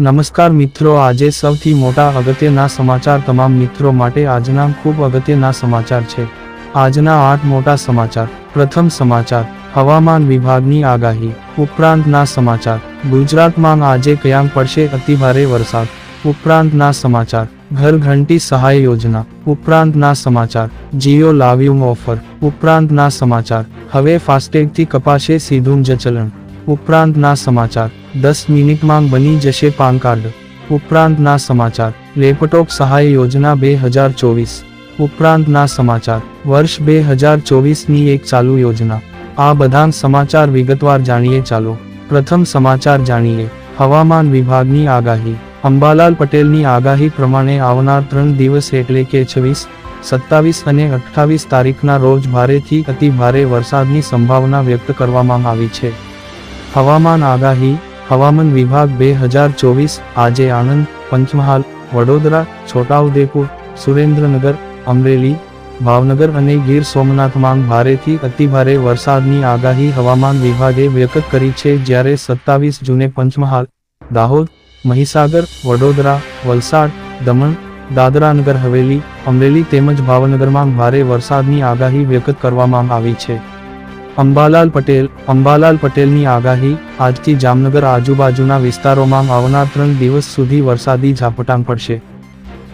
નમસ્કાર મિત્રો, આજે સૌથી મોટા અગત્યના સમાચાર તમામ મિત્રો માટે આજના ખૂબ અગત્યના સમાચાર છે। આજના 8 મોટા સમાચાર। પ્રથમ સમાચાર, હવામાન વિભાગની આગાહી। ઉપરાંતના સમાચાર, ગુજરાતમાં આજે ક્યાંક પડશે અતિભારે વરસાદ। ઉપરાંતના સમાચાર, ઘર ઘંટી સહાય યોજના। ઉપરાંતના સમાચાર, જીઓ લાવ્યું ઓફર। ઉપરાંતના સમાચાર, હવે ફાસ્ટેગથી કપાશે સીધું જ ચલણ। ઉપરાંતના સમાચાર, 10 મિનિટમાં બની જશે પાન કાર્ડ। ઉપરાંતના સમાચાર, લેપટોપ સહાય યોજના 2024। ઉપરાંતના સમાચાર, વર્ષ 2024ની એક ચાલુ યોજના। આ બધા સમાચાર વિગતવાર જાણીએ ચાલો। પ્રથમ સમાચાર જાણીએ, હવામાન વિભાગની આગાહી। અંબાલાલ પટેલની આગાહી પ્રમાણે આવનાર 3 દિવસ એટલે કે 26, 27 અને 28 તારીખના રોજ ભારેથી અતિ ભારે વરસાદની સંભાવના વ્યક્ત કરવામાં આવી છે। હવામાન આગાહી, હવામાન વિભાગ 2024 આજે આણંદ, પંચમહાલ, વડોદરા, છોટાઉદેપુર, સુરેન્દ્રનગર, અમરેલી, ભાવનગર અને ગીર સોમનાથમાં ભારેથી અતિભારે વરસાદની આગાહી હવામાન વિભાગે વ્યક્ત કરી છે। જ્યારે 27 જૂને પંચમહાલ, દાહોદ, મહીસાગર, વડોદરા, વલસાડ, દમણ, દાદરાનગર હવેલી, અમરેલી તેમજ ભાવનગરમાં ભારે વરસાદની આગાહી વ્યક્ત કરવામાં આવી છે। અંબાલાલ પટેલની આગાહી, આજથી જામનગર આજુબાજુના વિસ્તારોમાં આવનાર 3 દિવસ સુધી વરસાદી ઝાપટાં પડશે।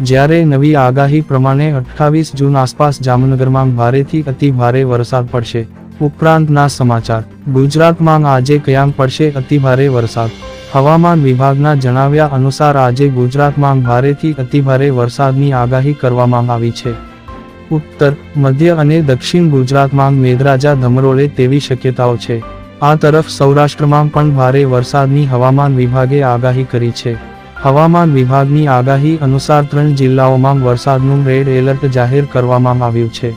જ્યારે નવી આગાહી પ્રમાણે 28 જૂન આસપાસ જામનગરમાં ભારેથી અતિ ભારે વરસાદ પડશે। ઉપરાંતના સમાચાર, ગુજરાતમાં આજે ક્યાંક પડશે અતિભારે વરસાદ। હવામાન વિભાગના જણાવ્યા અનુસાર આજે ગુજરાતમાં ભારેથી અતિભારે વરસાદની આગાહી કરવામાં આવી છે। ઉત્તર, મધ્ય અને દક્ષિણ ગુજરાતમાં મેઘરાજા ધમરોળે તેવી શક્યતાઓ છે। આ તરફ સૌરાષ્ટ્રમાં પણ ભારે વરસાદની હવામાન વિભાગે આગાહી કરી છે। હવામાન વિભાગની આગાહી અનુસાર 3 જિલ્લાઓમાં વરસાદનું રેડ એલર્ટ જાહેર કરવામાં આવ્યું છે।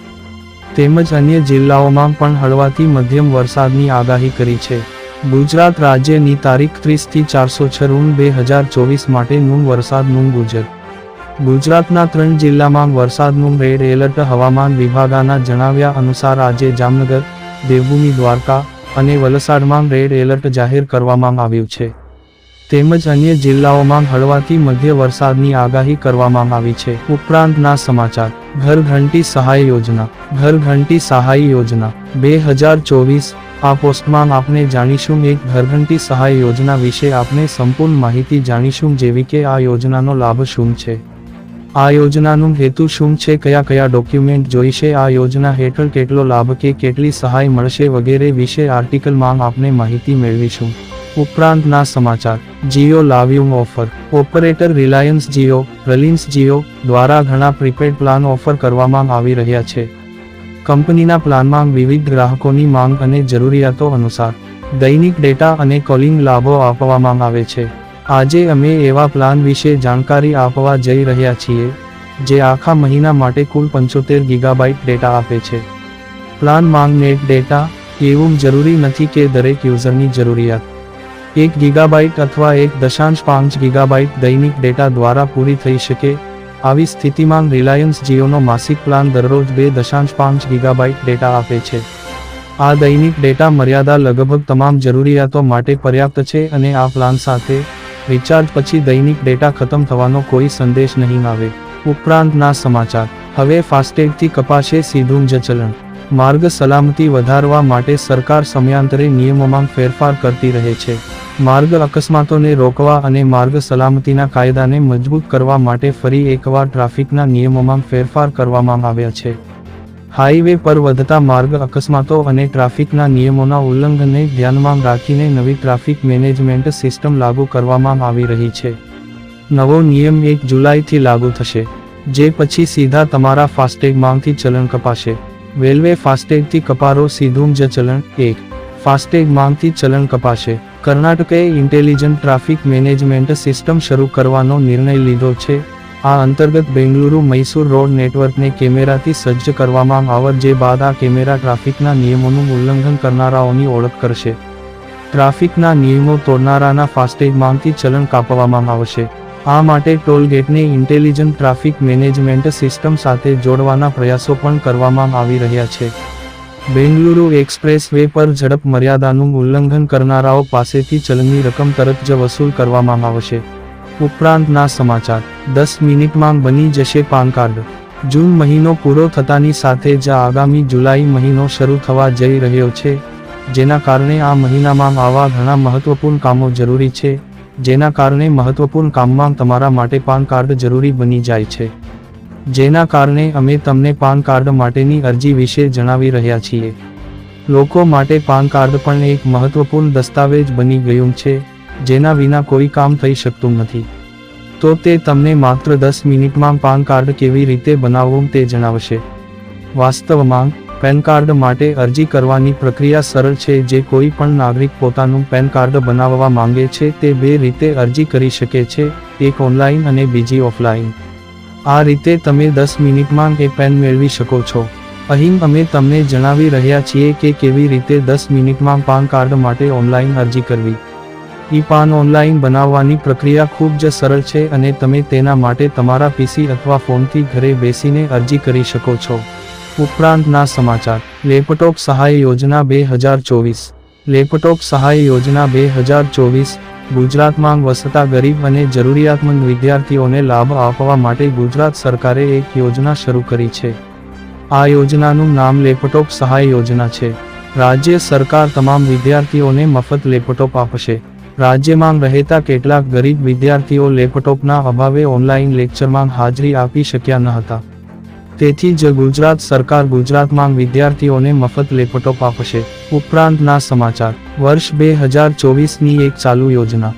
તેમજ અન્ય જિલ્લાઓમાં પણ હળવાથી મધ્યમ વરસાદની આગાહી કરી છે। ગુજરાત રાજ્યની તારીખ 30 થી 406 2024 માટેનું વરસાદનું ગુજર। ગુજરાતના 3 જિલ્લામાં વરસાદનું રેડ એલર્ટ હવામાન વિભાગના જણાવ્યા અનુસાર આજે જામનગર, દેવભૂમિ દ્વારકા અને વલસાડમાં રેડ એલર્ટ જાહેર કરવામાં આવ્યું છે। તેમજ અન્ય જિલ્લાઓમાં હળવાથી મધ્ય વરસાદની આગાહી કરવામાં આવી છે। ઉપરાંતના સમાચાર, ઘર ઘંટી સહાય યોજના। ઘર ઘંટી સહાય યોજના 2024। આ પોસ્ટમાં આપણે જાણીશું એક ઘરઘંટી સહાય યોજના વિશે આપણે સંપૂર્ણ માહિતી જાણીશું, જેવી કે આ યોજનાનો લાભ શું છે, આ યોજનાનું હેતુ શું છે, કયા કયા ડોક્યુમેન્ટ જોઈશે, આ યોજના હેઠળ કેટલો લાભ કે કેટલી સહાય મળશે વગેરે વિશે આર્ટિકલમાં આપણે માહિતી મેળવીશું। ઉપરાંતના સમાચાર, જીઓ લાવ્યું ઓફર। ઓપરેટર રિલાયન્સ જીઓ દ્વારા ઘણા પ્રીપેડ પ્લાન ઓફર કરવામાં આવી રહ્યા છે। કંપનીના પ્લાનમાં વિવિધ ગ્રાહકોની માંગ અને જરૂરિયાતો અનુસાર દૈનિક ડેટા અને કોલિંગ લાભો આપવામાં આવે છે। આજે અમે એવા પ્લાન વિશે જાણકારી આપવા જઈ રહ્યા છીએ જે આખા મહિના માટે કુલ 75 ગીગાબાઇટ ડેટા આપે છે। પ્લાનમાં નેટ ડેટા, એવું જરૂરી નથી કે દરેક યુઝરની જરૂરિયાત 1 ગીગાબાઇટ અથવા 1.5 ગીગાબાઇટ દૈનિક ડેટા દ્વારા પૂરી થઈ શકે। આવી સ્થિતિમાં રિલાયન્સ જીઓનો માસિક પ્લાન દરરોજ 2.5 ગીગાબાઇટ ડેટા આપે છે। આ દૈનિક ડેટા મર્યાદા લગભગ તમામ જરૂરિયાતો માટે પર્યાપ્ત છે અને આ પ્લાન સાથે રિચાર્જ પછી દૈનિક ડેટા ખતમ થવાનો કોઈ સંદેશ નહીં આવે। ઉપરાંતના સમાચાર, હવે ફાસ્ટેગથી કપાશે સીધું જ ચલણ। માર્ગ સલામતી વધારવા માટે સરકાર સમયાંતરે નિયમોમાં ફેરફાર કરતી રહે છે। માર્ગ અકસ્માતોને રોકવા અને માર્ગ સલામતીના કાયદાને મજબૂત કરવા માટે ફરી એકવાર ટ્રાફિકના નિયમોમાં ફેરફાર કરવામાં આવ્યા છે। હાઈવે પર વધતા માર્ગ અકસ્માતો અને ટ્રાફિકના નિયમોના ઉલ્લંઘનને ધ્યાનમાં રાખીને નવી ટ્રાફિક મેનેજમેન્ટ સિસ્ટમ લાગુ કરવામાં આવી રહી છે। નવો નિયમ 1 જુલાઈથી લાગુ થશે, જે પછી સીધા તમારા ફાસ્ટેગમાંથી ચલણ કપાશે। રેલવે ફાસ્ટેગથી કપારો સીધું જ ચલણ। 1 ફાસ્ટેગમાંથી ચલણ કપાશે। કર્ણાટકે ઇન્ટેલિજન્ટ ટ્રાફિક મેનેજમેન્ટ સિસ્ટમ શરૂ કરવાનો નિર્ણય લીધો છે। આ અંતર્ગત બેંગલુરુ મૈસૂર રોડ નેટવર્કને કેમેરાથી સજ્જ કરવામાં આવશે, જે બાદ આ કેમેરા ટ્રાફિકના નિયમોનું ઉલ્લંઘન કરનારાઓની ઓળખ કરશે। ટ્રાફિકના નિયમો તોડનારાના ફાસ્ટેગમાંથી ચલણ કાપવામાં આવશે। આ માટે ટોલ ગેટને ઇન્ટેલિજન્ટ ટ્રાફિક મેનેજમેન્ટ સિસ્ટમ સાથે જોડવાના પ્રયાસો પણ કરવામાં આવી રહ્યા છે। બેંગલુરુ એક્સપ્રેસ વે પર ઝડપ મર્યાદાનું ઉલ્લંઘન કરનારાઓ પાસેથી ચલણની રકમ તરત જ વસૂલ કરવામાં આવશે। ઉપરાંતના સમાચાર 10 મિનિટમાં બની જશે પાન કાર્ડ. જૂન મહિનો પૂરો થતાની સાથે જ આગામી જુલાઈ મહિનો શરૂ થવા જઈ રહ્યો છે, જેના કારણે આ મહિનામાં આવા ઘણા મહત્વપૂર્ણ કામો જરૂરી છે, જેના કારણે મહત્વપૂર્ણ કામમાં તમારા માટે પાન કાર્ડ જરૂરી બની જાય છે. જેના કારણે અમે તમને પાન કાર્ડ માટેની અરજી વિશે જણાવી રહ્યા છીએ. લોકો માટે પાન કાર્ડ પણ એક મહત્વપૂર્ણ દસ્તાવેજ બની ગયું છે, જેના વિના કોઈ કામ થઈ શકતું નથી. તો તે તમને માત્ર 10 મિનિટમાં પાન કાર્ડ કેવી રીતે બનાવવું તે જણાવશે. વાસ્તવમાં પેન કાર્ડ માટે અરજી કરવાની પ્રક્રિયા સરળ છે. જે કોઈ પણ નાગરિક પોતાનું પેન કાર્ડ બનાવવા માંગે છે તે બે રીતે અરજી કરી શકે છે, એક ઓનલાઈન અને બીજી ઓફલાઈન. આ રીતે તમે 10 મિનિટમાં એ પેન મેળવી શકો છો. અહીં અમે તમને જણાવી રહ્યા છીએ કે કેવી રીતે 10 મિનિટમાં પાન કાર્ડ માટે ઓનલાઈન અરજી કરવી. પાન ઓનલાઈન બનાવવાની પ્રક્રિયા ખૂબ જ સરળ છે અને તમે તેના માટે તમારા પીસી અથવા ફોનથી ઘરે બેસીને અરજી કરી શકો છો. ઉપરાંતના સમાચાર લેપટોપ સહાય યોજના 2024. લેપટોપ સહાય યોજના 2024 ગુજરાતમાં વસતા ગરીબ અને જરૂરિયાતમંદ વિદ્યાર્થીઓને લાભ આપવા માટે ગુજરાત સરકારે એક યોજના શરૂ કરી છે. આ યોજનાનું નામ લેપટોપ સહાય યોજના છે. રાજ્ય સરકાર તમામ વિદ્યાર્થીઓને મફત લેપટોપ આપશે. રાજ્યમાં રહેતા કેટલાક ગરીબ વિદ્યાર્થીઓ લેપટોપના અભાવે ઓનલાઈન લેક્ચરમાં હાજરી આપી શક્યા ન હતા. તેથી જ ગુજરાત સરકાર ગુજરાતમાં વિદ્યાર્થીઓને મફત લેપટોપ આપશે. ઉપરાંતના સમાચાર વર્ષ 2024ની એક ચાલુ યોજના.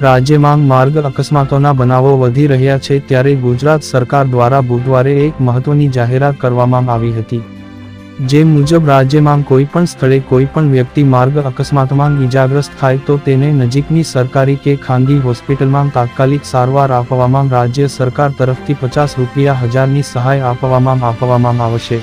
રાજ્યમાં માર્ગ અકસ્માતોના બનાવો વધી રહ્યા છે ત્યારે ગુજરાત સરકાર દ્વારા બુધવારે એક મહત્વની જાહેરાત કરવામાં આવી હતી. જે મુજબ રાજ્યમાં કોઈ પણ સ્થળે કોઈ પણ વ્યક્તિ માર્ગ અકસ્માતમાં ઈજાગ્રસ્ત થાય તો તેને નજીકની સરકારી કે ખાનગી હોસ્પિટલમાં તાત્કાલિક સારવાર આપવામાં રાજ્ય સરકાર તરફથી ₹50,000ની સહાય આપવામાં આવશે.